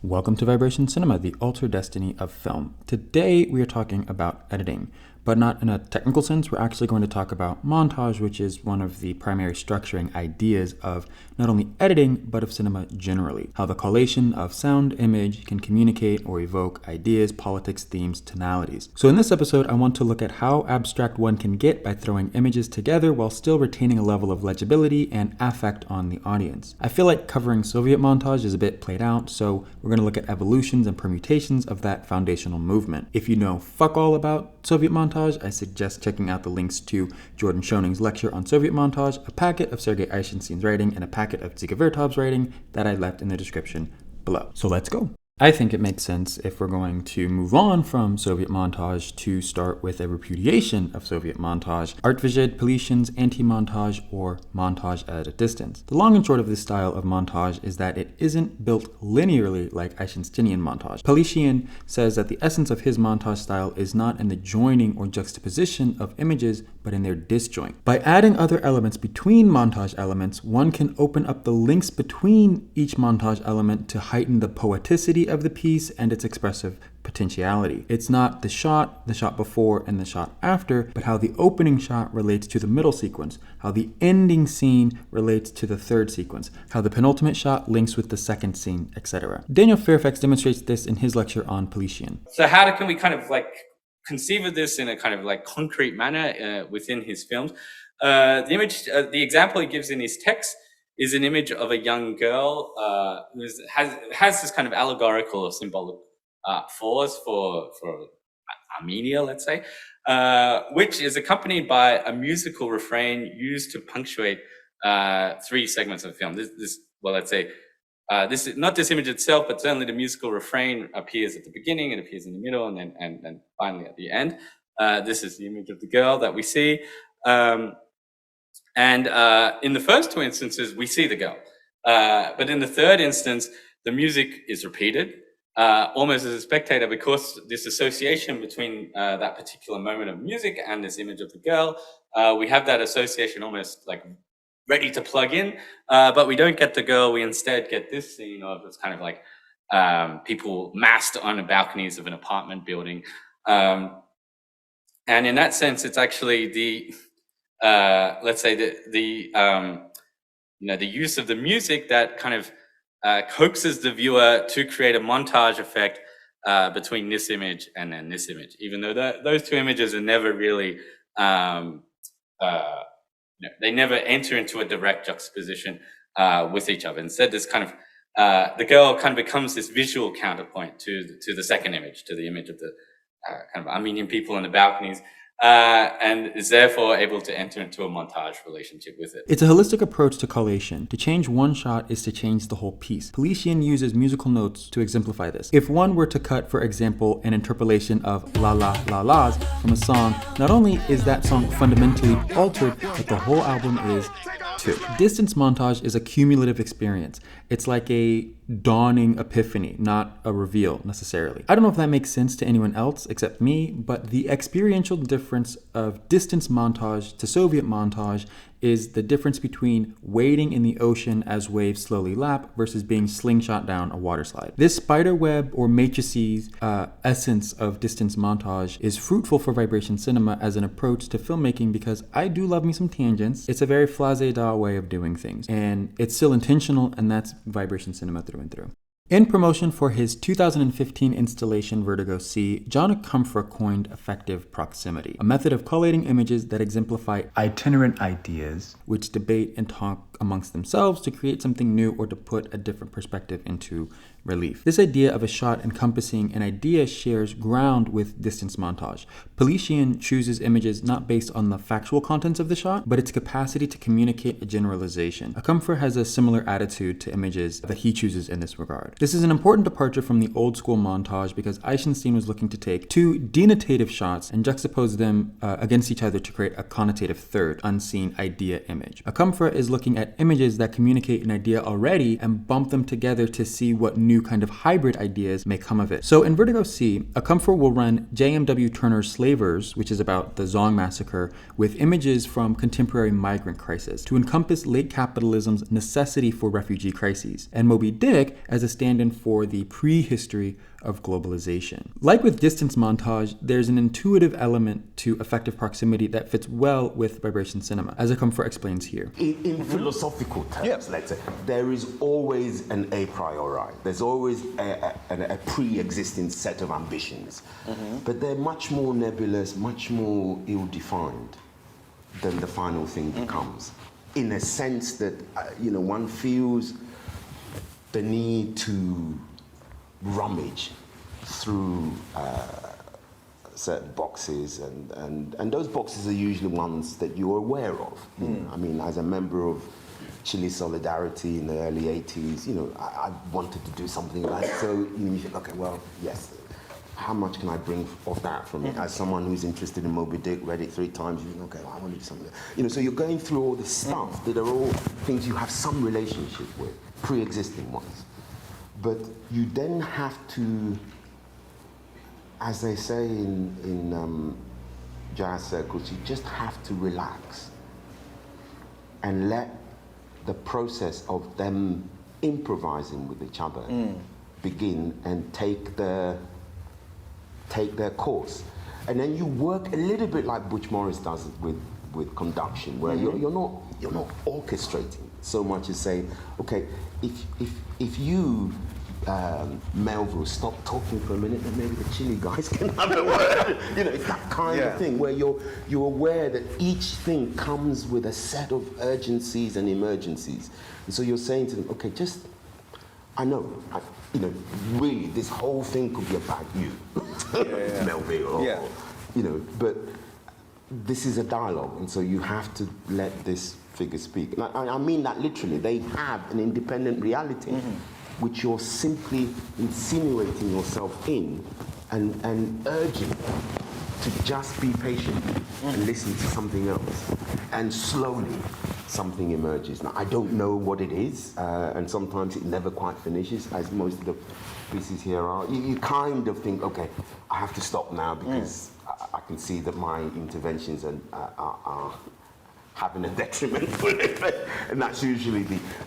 Welcome to Vibration Cinema, the altered destiny of film. Today we are talking about editing, but not in a technical sense. We're actually going to talk about montage, which is one of the primary structuring ideas of not only editing, but of cinema generally. How the collation of sound, image can communicate or evoke ideas, politics, themes, tonalities. So in this episode, I want to look at how abstract one can get by throwing images together while still retaining a level of legibility and affect on the audience. I feel like covering Soviet montage is a bit played out, so we're going to look at evolutions and permutations of that foundational movement. If you know fuck all about Soviet montage, I suggest checking out the links to Jordan Schoning's lecture on Soviet montage, a packet of Sergei Eisenstein's writing, and a packet of Dziga Vertov's writing that I left in the description below. So let's go. I think it makes sense if we're going to move on from Soviet montage to start with a repudiation of Soviet montage, Artvizhed Palishin's anti-montage or montage at a distance. The long and short of this style of montage is that it isn't built linearly like Eisensteinian montage. Palishin says that the essence of his montage style is not in the joining or juxtaposition of images, but in their disjoint. By adding other elements between montage elements, one can open up the links between each montage element to heighten the poeticity of the piece and its expressive potentiality. It's not the shot before, and the shot after, but how the opening shot relates to the middle sequence, how the ending scene relates to the third sequence, how the penultimate shot links with the second scene, etc. Daniel Fairfax demonstrates this in his lecture on Palishin. So how can we kind of like conceive of this in a kind of like concrete manner within his films? The example he gives in his text is an image of a young girl who has this kind of allegorical or symbolic force for Armenia, let's say, which is accompanied by a musical refrain used to punctuate three segments of the film. This is not this image itself, but certainly the musical refrain appears at the beginning, it appears in the middle, and then finally at the end. This is the image of the girl that we see. In the first two instances, we see the girl. But in the third instance, the music is repeated, almost as a spectator, because this association between that particular moment of music and this image of the girl, we have that association almost like ready to plug in, but we don't get the girl. We instead get this scene of it's kind of like people massed on the balconies of an apartment building. And in that sense, it's actually the use of the music that kind of coaxes the viewer to create a montage effect between this image and then this image, even though those two images are never really they never enter into a direct juxtaposition with each other. Instead, this kind of the girl kind of becomes this visual counterpoint to the second image, to the image of the kind of Armenian people on the balconies, and is therefore able to enter into a montage relationship with it. It's a holistic approach to collation. To change one shot is to change the whole piece. Palishin uses musical notes to exemplify this. If one were to cut, for example, an interpolation of La La La La's from a song, not only is that song fundamentally altered, but the whole album is too. Distance montage is a cumulative experience. It's like a dawning epiphany, not a reveal necessarily. I don't know if that makes sense to anyone else except me, but the experiential difference of distance montage to Soviet montage is the difference between wading in the ocean as waves slowly lap versus being slingshot down a water slide. This spiderweb or matrices essence of distance montage is fruitful for vibration cinema as an approach to filmmaking because I do love me some tangents. It's a very flazé-da way of doing things, and it's still intentional, and that's vibration cinema through and through. In promotion for his 2015 installation Vertigo C, John Akomfrah coined effective proximity, a method of collating images that exemplify itinerant ideas which debate and talk amongst themselves to create something new or to put a different perspective into relief. This idea of a shot encompassing an idea shares ground with distance montage. Palishin chooses images not based on the factual contents of the shot, but its capacity to communicate a generalization. Akomfrah has a similar attitude to images that he chooses in this regard. This is an important departure from the old school montage because Eisenstein was looking to take two denotative shots and juxtapose them against each other to create a connotative third, unseen idea image. Akomfrah is looking at images that communicate an idea already and bump them together to see what new new kind of hybrid ideas may come of it. So in Vertigo C, Akomfor will run J.M.W. Turner's Slavers, which is about the Zong massacre, with images from contemporary migrant crisis to encompass late capitalism's necessity for refugee crises, and Moby Dick as a stand-in for the prehistory of globalization. Like with distance montage, there's an intuitive element to affective proximity that fits well with vibration cinema, as Akomfor explains here. In philosophical terms, let's say, there is always an a priori. There's always a pre-existing set of ambitions. But they're much more nebulous, much more ill-defined than the final thing becomes. In a sense that, one feels the need to rummage through certain boxes, and those boxes are usually ones that you're aware of. I mean, as a member of Chile Solidarity in the early 80s, I wanted to do something like that. So you think, okay, well, yes, how much can I bring of that from it? As someone who's interested in Moby Dick, read it 3 times, you think, okay, well, I want to do something. So you're going through all this stuff that are all things you have some relationship with, pre-existing ones. But you then have to, as they say in jazz circles, you just have to relax and let the process of them improvising with each other begin and take their course. And then you work a little bit like Butch Morris does with conduction, where you're not orchestrating so much as saying, okay, if you Melville, stop talking for a minute, and maybe the Chile guys can have a word. It's that kind of thing where you're aware that each thing comes with a set of urgencies and emergencies, and so you're saying to them, okay, I know, really, this whole thing could be about you, Melville, but this is a dialogue, and so you have to let this figure speak. And I mean that literally. They have an independent reality, which you're simply insinuating yourself in and urging to just be patient and listen to something else. And slowly, something emerges. Now, I don't know what it is, and sometimes it never quite finishes, as most of the pieces here are. You kind of think, okay, I have to stop now because I can see that my interventions are having a detrimental effect, and that's usually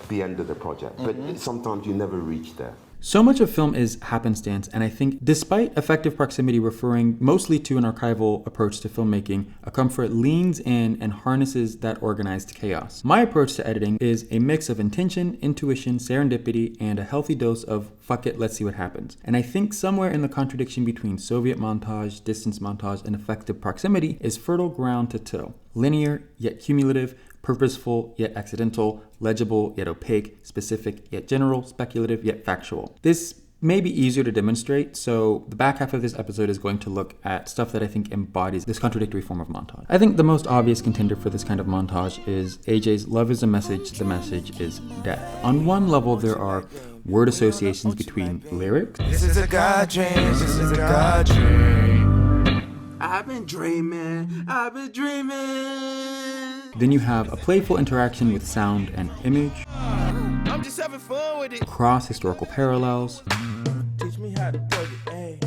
the end of the project. But sometimes you never reach there. So much of film is happenstance, and I think despite affective proximity referring mostly to an archival approach to filmmaking, Akomfor leans in and harnesses that organized chaos. My approach to editing is a mix of intention, intuition, serendipity, and a healthy dose of fuck it, let's see what happens. And I think somewhere in the contradiction between Soviet montage, distance montage, and affective proximity is fertile ground to till. Linear, yet cumulative, purposeful yet accidental, legible yet opaque, specific yet general, speculative yet factual. This may be easier to demonstrate, so the back half of this episode is going to look at stuff that I think embodies this contradictory form of montage. I think the most obvious contender for this kind of montage is AJ's Love is a Message, the Message is Death. On one level, there are word associations between lyrics. This is a God dream, this is a God dream. I've been dreaming. Then you have a playful interaction with sound and image. I'm just having fun with it. Cross historical parallels. Teach me how to plug it,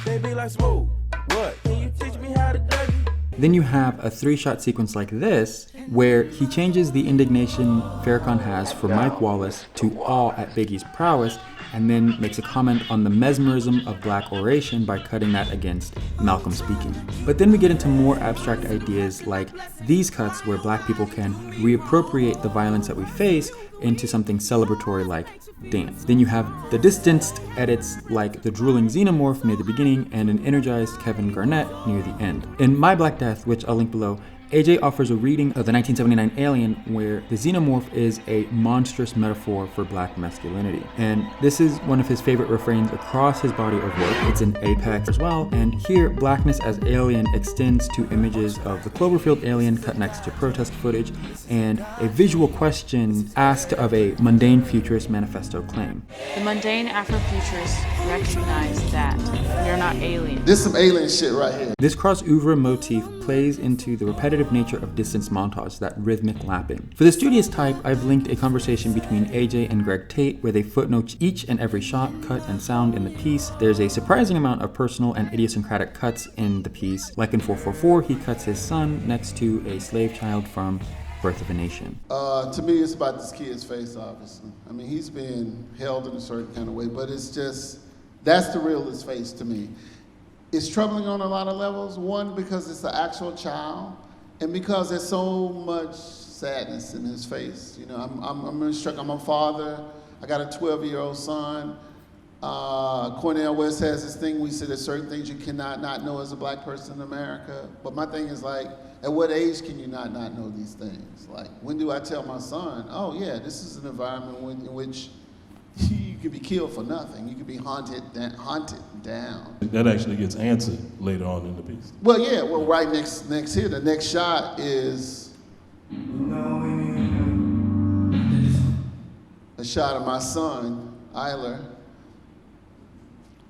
Baby, like smooth. What? Can you teach me how to plug it? Then you have a 3-shot sequence like this, where he changes the indignation Farrakhan has for Mike Wallace to awe at Biggie's prowess, and then makes a comment on the mesmerism of black oration by cutting that against Malcolm speaking. But then we get into more abstract ideas like these cuts where black people can reappropriate the violence that we face into something celebratory like dance. Then you have the distanced edits like the drooling xenomorph near the beginning and an energized Kevin Garnett near the end. In My Black Death, which I'll link below, AJ offers a reading of the 1979 Alien where the xenomorph is a monstrous metaphor for black masculinity. And this is one of his favorite refrains across his body of work. It's in Apex as well. And here, blackness as alien extends to images of the Cloverfield alien cut next to protest footage and a visual question asked of a mundane futurist manifesto claim. The mundane Afrofuturists recognize that we are not aliens. This some alien shit right here. This cross-oeuvre motif plays into the repetitive nature of distance montage, that rhythmic lapping. For the studious type, I've linked a conversation between AJ and Greg Tate where they footnote each and every shot, cut, and sound in the piece. There's a surprising amount of personal and idiosyncratic cuts in the piece. Like in 444, he cuts his son next to a slave child from Birth of a Nation. To me, it's about this kid's face, obviously. I mean, he's been held in a certain kind of way, but it's just, that's the realest face to me. It's troubling on a lot of levels. One, because it's the actual child, and because there's so much sadness in his face. You know, I'm a father. I got a 12-year-old son. Cornel West has this thing, we say there's certain things you cannot not know as a black person in America. But my thing is like, at what age can you not know these things? Like, when do I tell my son, oh yeah, this is an environment in which you could be killed for nothing. You could be haunted down. That actually gets answered later on in the piece. Well, yeah, well, right next here, the next shot is a shot of my son, Eiler.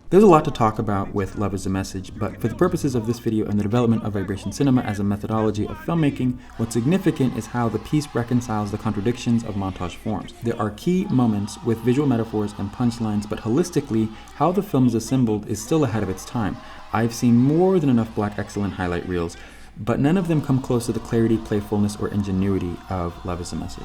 There's a lot to talk about with Love is a Message, but for the purposes of this video and the development of vibration cinema as a methodology of filmmaking, what's significant is how the piece reconciles the contradictions of montage forms. There are key moments with visual metaphors and punchlines, but holistically, how the film is assembled is still ahead of its time. I've seen more than enough Black Excellent highlight reels, but none of them come close to the clarity, playfulness, or ingenuity of Love is a Message.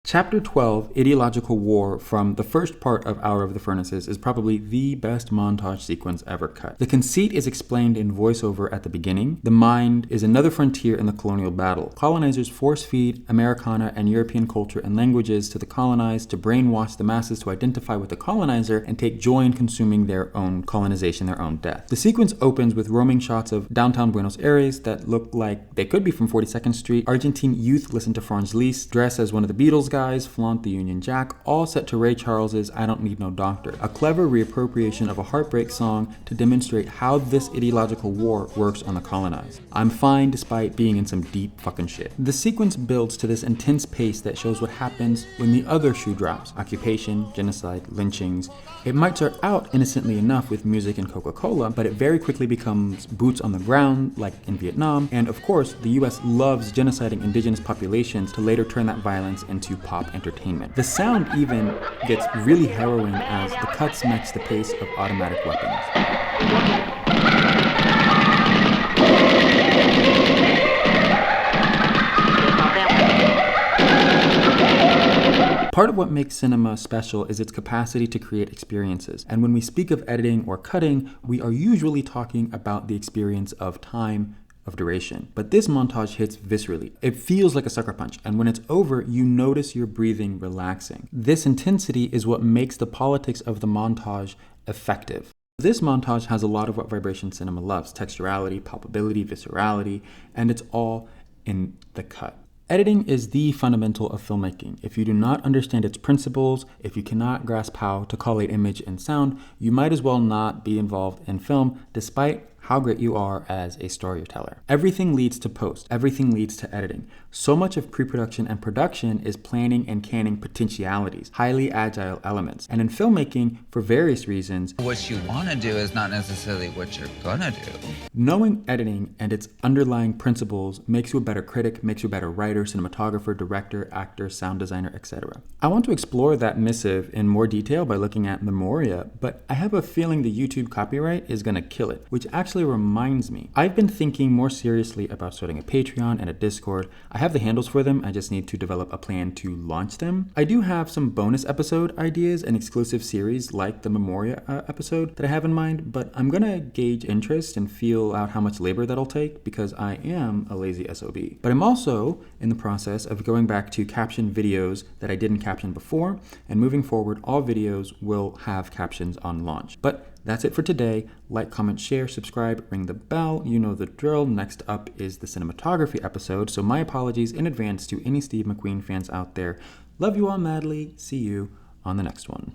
Chapter 12, Ideological War, from the first part of Hour of the Furnaces, is probably the best montage sequence ever cut. The conceit is explained in voiceover at the beginning. The mind is another frontier in the colonial battle. Colonizers force-feed Americana and European culture and languages to the colonized to brainwash the masses to identify with the colonizer and take joy in consuming their own colonization, their own death. The sequence opens with roaming shots of downtown Buenos Aires that look like they could be from 42nd Street. Argentine youth listen to Franz Liszt, dress as one of the Beatles guys, flaunt the Union Jack, all set to Ray Charles's I Don't Need No Doctor, a clever reappropriation of a heartbreak song to demonstrate how this ideological war works on the colonized. I'm fine despite being in some deep fucking shit. The sequence builds to this intense pace that shows what happens when the other shoe drops: occupation, genocide, lynchings. It might start out innocently enough with music and Coca-Cola, but it very quickly becomes boots on the ground, like in Vietnam, and of course, the US loves genociding indigenous populations to later turn that violence into pop entertainment. The sound even gets really harrowing as the cuts match the pace of automatic weapons. Part of what makes cinema special is its capacity to create experiences. And when we speak of editing or cutting, we are usually talking about the experience of time, of duration. But this montage hits viscerally. It feels like a sucker punch, and when it's over, you notice your breathing relaxing. This intensity is what makes the politics of the montage effective. This montage has a lot of what vibration cinema loves: texturality, palpability, viscerality, and it's all in the cut. Editing is the fundamental of filmmaking. If you do not understand its principles, if you cannot grasp how to collate image and sound, you might as well not be involved in film, despite how great you are as a storyteller. Everything leads to post. Everything leads to editing. So much of pre-production and production is planning and canning potentialities, highly agile elements. And in filmmaking, for various reasons, what you want to do is not necessarily what you're gonna do. Knowing editing and its underlying principles makes you a better critic, makes you a better writer, cinematographer, director, actor, sound designer, etc. I want to explore that missive in more detail by looking at Memoria, but I have a feeling the YouTube copyright is gonna kill it, which actually reminds me, I've been thinking more seriously about starting a Patreon and a Discord. I have the handles for them, I just need to develop a plan to launch them. I do have some bonus episode ideas and exclusive series like the Memoria episode that I have in mind, but I'm gonna gauge interest and feel out how much labor that'll take because I am a lazy SOB. But I'm also in the process of going back to caption videos that I didn't caption before, and moving forward, all videos will have captions on launch. But that's it for today. Like, comment, share, subscribe, ring the bell. You know the drill. Next up is the cinematography episode, so my apologies in advance to any Steve McQueen fans out there. Love you all madly. See you on the next one.